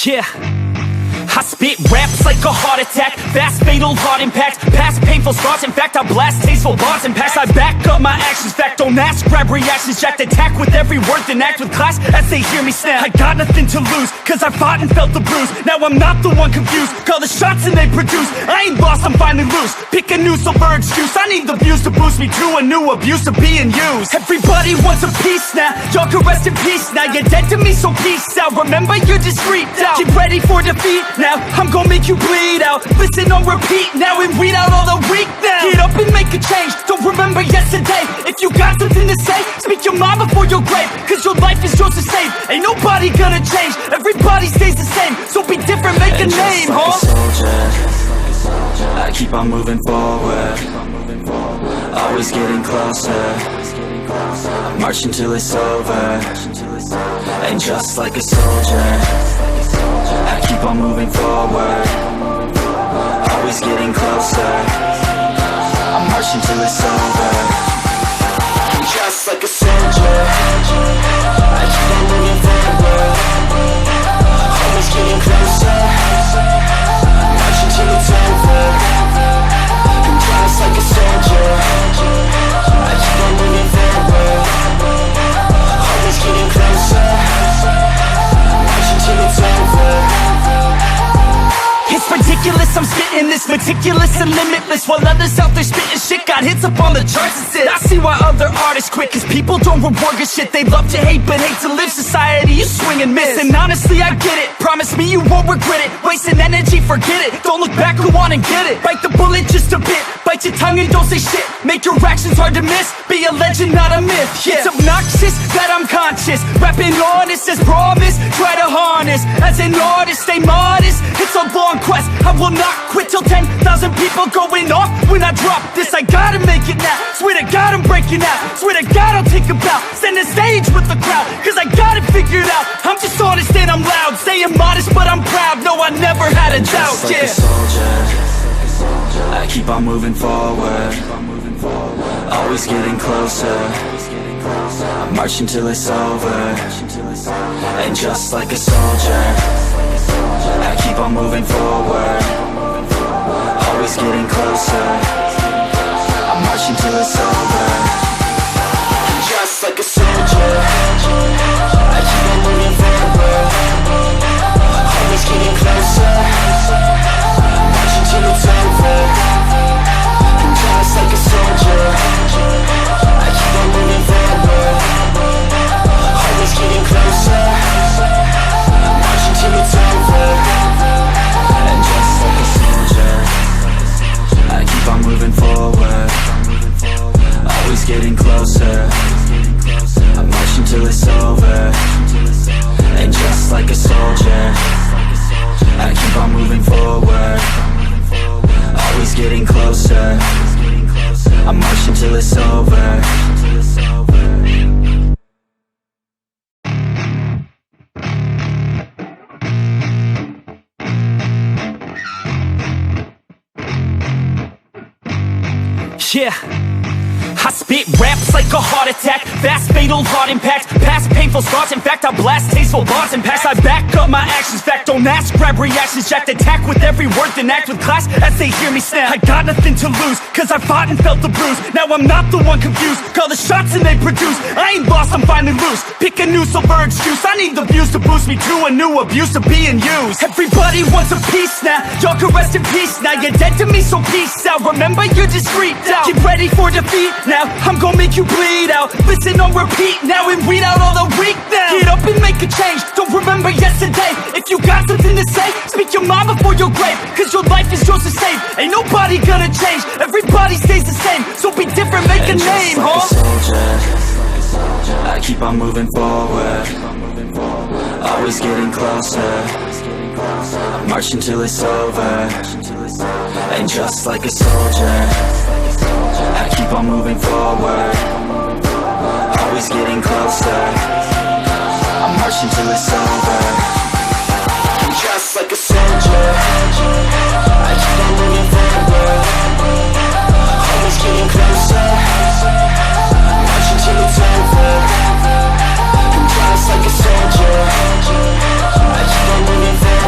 Yeah, I spit raps like a heart attack, fast fatal heart impact, past painful scars. In fact, I blast tasteful bars and packs. I back up my actions, fact don't ask, grab reactions, jacked attack with every word, then act with class as they hear me snap. I got nothing to lose, cause I fought and felt the bruise. Now I'm not the one confused, call the shots and they produce. I ain't lost, I'm finally loose, pick a new silver excuse. I need the views to boost me to a new abuse of being used. Everybody wants a piece now, y'all can rest in peace now. You're dead to me, so peace out, remember you're discreet out. Get ready for defeat now, I'm gonna make you bleed out. Listen on repeat now and weed out all the weak now. Get up and make a change, don't remember yesterday. If you got something to say, speak your mind before your grave, cause your life is yours to save. Ain't nobody gonna change, everybody stays the same. So be different, make a name, like a soldier, I keep on moving forward, always getting closer, marching till it's over. And just like a soldier, I keep on moving forward, always getting closer, I'm marching till it's over. And just like a soldier, I keep on moving forward, always getting closer, marching till it's over. And just like a soldier, I keep on moving forward, always getting closer, marching till it's over. It's ridiculous, I'm spitting this meticulous and limitless, while others out there spitting shit got hits up on the charts and shit. I see why other artists quit, cause people don't reward good shit. They love to hate but hate to live. Society, you swing and miss. And honestly, I get it, promise me you won't regret it. Wasting energy, forget it, don't look back, go on and get it. Bite the bullet just a bit, bite your tongue and don't say shit. Make your actions hard to miss, be a legend, not a myth. Yeah. It's obnoxious that I'm conscious, rapping honest as promise. Try to harness, as an artist, stay modest. It's a long quest, I will not quit till 10,000 people going off when I drop this. I gotta make it now, swear to God I'm breaking out. Swear to God I'll take a bow, stand the stage with the crowd, cause I got it figured out. I'm just honest and I'm loud, staying modest but I'm proud. No, I never had a doubt, like a soldier, I keep on moving forward, always getting closer, I'm marching till it's over. And just like a soldier, I keep on moving forward, always getting closer, I'm marching till it's over. And just like a soldier, I keep on moving forward, always getting closer, I'm marching till it's over. And just like a soldier, I keep on moving forward, always getting closer, I'm marching till it's over. And just like a soldier, I keep on moving forward, always getting closer, I'm marching till it's over. And just like a soldier, I keep on moving forward, always getting closer, I'm marching till it's over. Yeah, I spit raps like a heart attack, fast fatal heart impact, past painful scars. In fact, I blast tasteful bars and packs. I back up my actions, fact don't ask, grab reactions, jacked attack with every word, then act with class as they hear me snap. I got nothing to lose, cause I fought and felt the bruise. Now I'm not the one confused, call the shots and they produce. I ain't lost, I'm finally loose, pick a new silver excuse. I need the views to boost me to a new abuse of being used. Everybody wants a piece now, y'all can rest in peace now. You're dead to me, so peace out, remember you're discreet out. Get ready for defeat now, I'm gonna make you bleed out. Listen on repeat now and weed out all the weak now. Get up and make a change, don't remember yesterday. If you got something to say, speak your mind before your grave, cause your life is yours to save. Ain't nobody gonna change, everybody stays the same. So be different, make a name, like a soldier, I keep on moving forward, always getting closer, I'm marching till it's over. And just like a soldier, I keep on moving forward, always getting closer, I'm marching till it's over. And just like a soldier, I keep on moving forward, always getting closer, I'm marching till it's over. And just like a soldier, I keep on moving forward.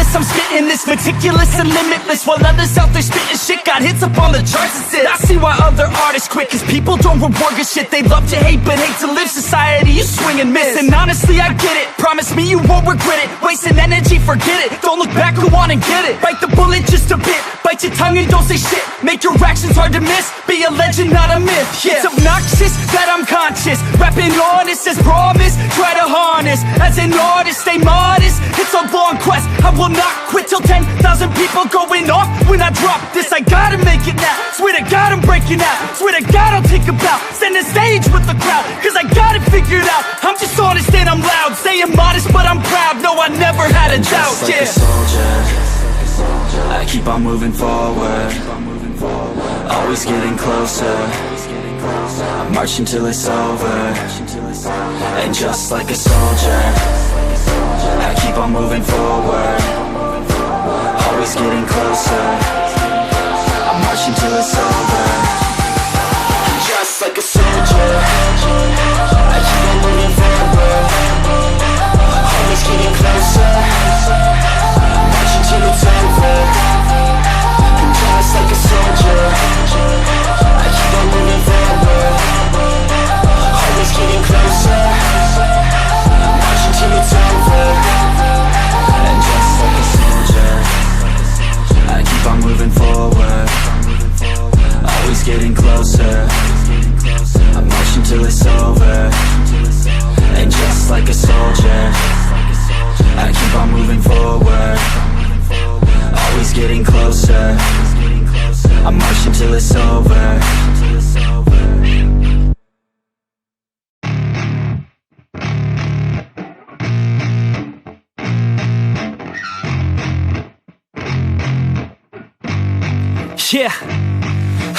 ridiculous, I'm spitting this meticulous and limitless, while others out there spitting shit got hits up on the charts and shit. I see why other artists quit, cause people don't reward good shit. They love to hate but hate to live. Society, you swing and miss, and honestly I get it. Promise me you won't regret it. Wasting energy, forget it. Don't look back, go on and get it. Bite the bullet just a bit, bite your tongue and don't say shit. Make your actions hard to miss, be a legend not a myth. Yeah. It's obnoxious that I'm conscious, rapping honest as promise. Try to harness, as an artist stay modest. It's a long quest, I will not quit till 10,000 people going off when I drop this. I gotta make it now, swear to God I'm breaking out. Swear to God I'll take a bow, stand the stage with the crowd, cause I got it figured out. I'm just honest and I'm loud, saying modest but I'm proud. No, I never had a doubt. Just like a soldier, I keep on moving forward, always getting closer. I'm marching till it's over, and just like a soldier, I keep on moving forward, always getting closer. I'm marching till it's over, and just like a soldier, I keep on moving forward, always getting closer. I'm marching till it's over, and just like a soldier, I keep on moving forward, always getting closer. I'm marching till it's over, and just like a soldier, I keep on moving forward, always getting closer. I'm marching till it's over, and just like a soldier, I keep on moving forward, always getting closer. I'm marching till it's over. Yeah,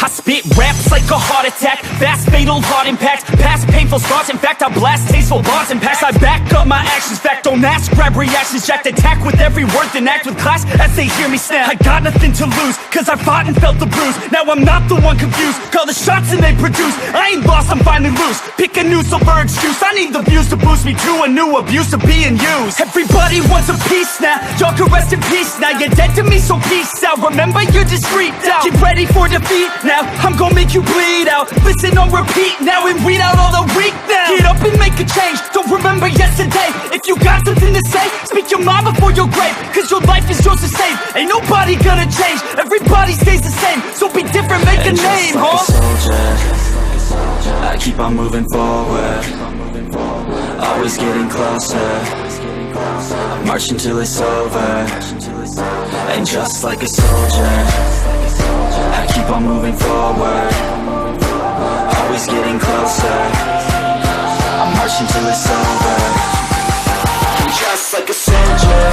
I spit raps like a heart attack, fast fatal heart impact, past painful scars. In fact I blast tasteful bars and packs. I back up my actions, fact don't ask, grab reactions, jacked attack with every word, then act with class as they hear me snap. I got nothing to lose, cause I fought and felt the bruise. Now I'm not the one confused, call the shots and they produce. I ain't lost, I'm finally loose, pick a new silver excuse. I need the views to boost me to a new abuse of being used. Everybody wants a piece now, y'all can rest in peace now. You're dead to me, so peace out, remember you're discreet out. Get ready for defeat now, I'm gonna make you bleed out. Listen on repeat now and weed out all the weak now. Get up and make a change, don't remember yesterday. If you got something to say, speak your mind before your grave, cause your life is yours to save. Ain't nobody gonna change, everybody stays the same. So be different, make a name, like huh? a soldier, I keep on moving forward, always getting closer. I'm marching till it's over, and just like a soldier, I keep on moving forward, always getting closer. I'm marching till it's over, and just like a soldier,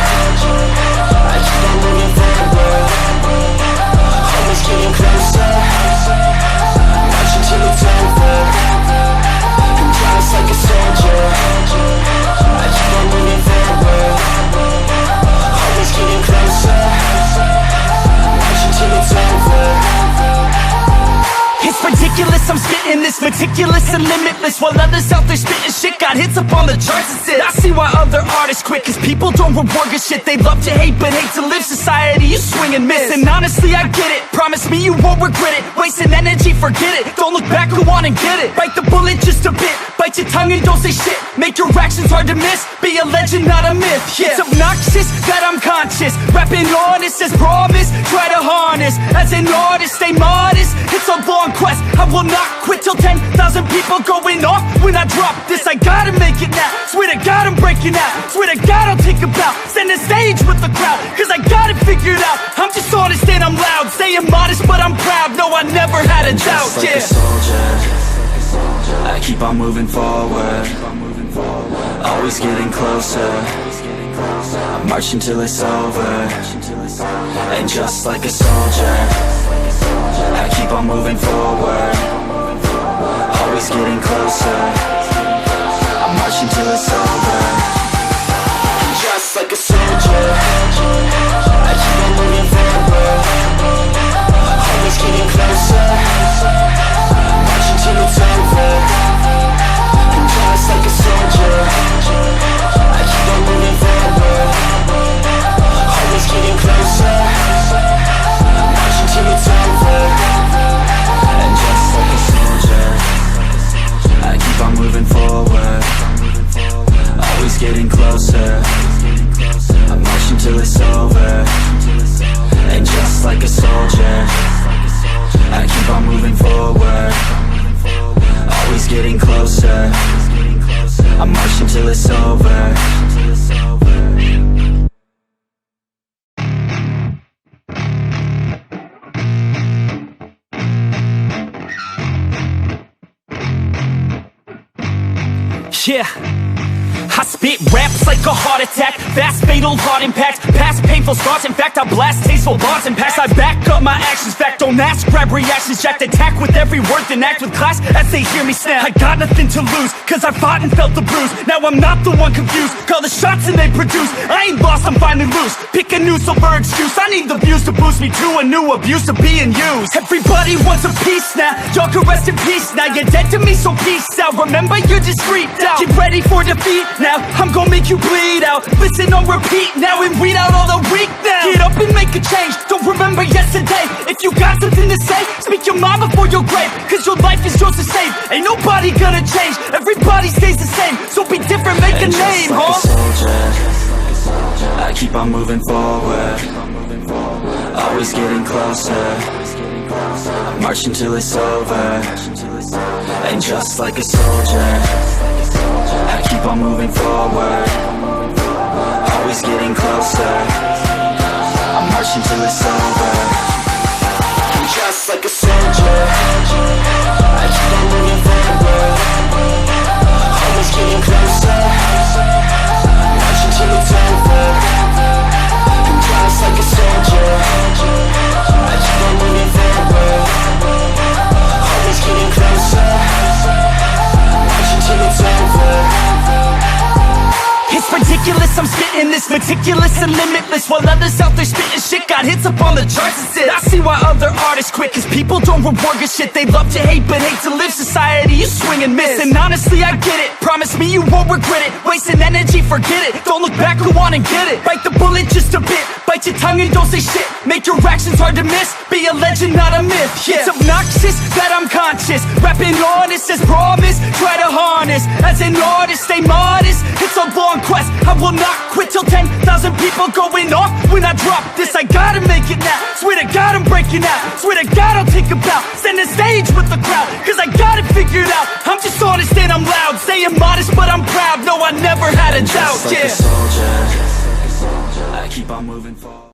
I keep on moving forward, always getting closer. I'm marching till it's over, and just like a soldier, I keep on moving forward, always getting closer. I'm marching till it's over. It's ridiculous, I'm spitting this meticulous and limitless, while others out there spitting shit got hits up on the charts and shit. I see why other artists quit, cause people don't reward good shit. They love to hate but hate to live. Society, you swing and miss, and honestly I get it. Promise me you won't regret it. Wasting energy, forget it. Don't look back, go on and get it. Bite the bullet just a bit, bite your tongue and don't say shit. Make your actions hard to miss, be a legend not a myth. Yeah. It's obnoxious that I'm conscious, rapping honest as promise. Try to harness, as an artist stay modest. It's a long quest, I will not quit till 10,000 people going off when I drop this. I gotta make it now, swear to God I'm breaking out. Swear to God I'll take a bow, stand the stage with the crowd, cause I got it figured out. I'm just honest and I'm loud, saying modest but I'm proud. No, I never had a doubt. Just like a soldier, I keep on moving forward, always getting closer. I'm marching till it's over, and just like a soldier, I keep on moving forward, always getting closer. I'm marching till it's over, and just like a soldier, I keep on moving forward, always getting closer. I'm marching till it's over, and just like a soldier, I keep on moving forward, always getting closer. I'm marching till it's over. And just like a soldier, I keep on moving forward. Always getting closer. I'm marching till it's over. Yeah, I spit raps like a heart attack, fast fatal heart impact, past painful scars. In fact, I blast tasteful bars and packs. I back up my actions, fact don't ask, grab reactions, jacked attack with every word, then act with class as they hear me snap. I got nothing to lose, cause I fought and felt the bruise. Now I'm not the one confused, call the shots and they produce. I ain't lost, I'm finally loose, pick a new silver excuse. I need the views to boost me to a new abuse of being used. Everybody wants a piece now, y'all can rest in peace now. You're dead to me, so peace out. Remember, you're discreet now. Get ready for defeat now, I'm gonna make you bleed out. Listen on repeat now and weed out all the weak now. Get up and make a change, don't remember yesterday. If you got something to say, speak your mind before your grave. Cause your life is yours to save, ain't nobody gonna change. Everybody stays the same, so be different, make a name, like huh? a soldier, I keep on moving forward. Always getting closer. I'm marching till it's over. And just like a soldier, I keep on moving forward. Always getting closer. I'm marching till it's over. And just like a soldier, I keep on moving forward. Always getting closer. I'm marching till it's over. And just like a soldier, I keep on moving forward. Always getting closer. I'm marching till it's over. It's ridiculous, I'm spitting this meticulous and limitless, while others out there spitting shit got hits up on the charts and shit. I see why other artists quit, cause people don't reward good shit. They love to hate but hate to live. Society, you swing and miss. And honestly, I get it, promise me you won't regret it. Wasting energy, forget it, don't look back, go on and get it. Bite the bullet just a bit, bite your tongue and don't say shit. Make your actions hard to miss, be a legend, not a myth. Yeah. It's obnoxious that I'm conscious, rapping honest as promise. Try to harness, as an artist, stay modest. It's a long quest, I will not quit till 10,000 people going off when I drop this. I gotta make it now, swear to God I'm breaking out. Swear to God I'll take a bow, stand the stage with the crowd. Cause I got it figured out, I'm just honest and I'm loud. Saying modest but I'm proud, no I never had a doubt. Just like a soldier, I keep on moving forward.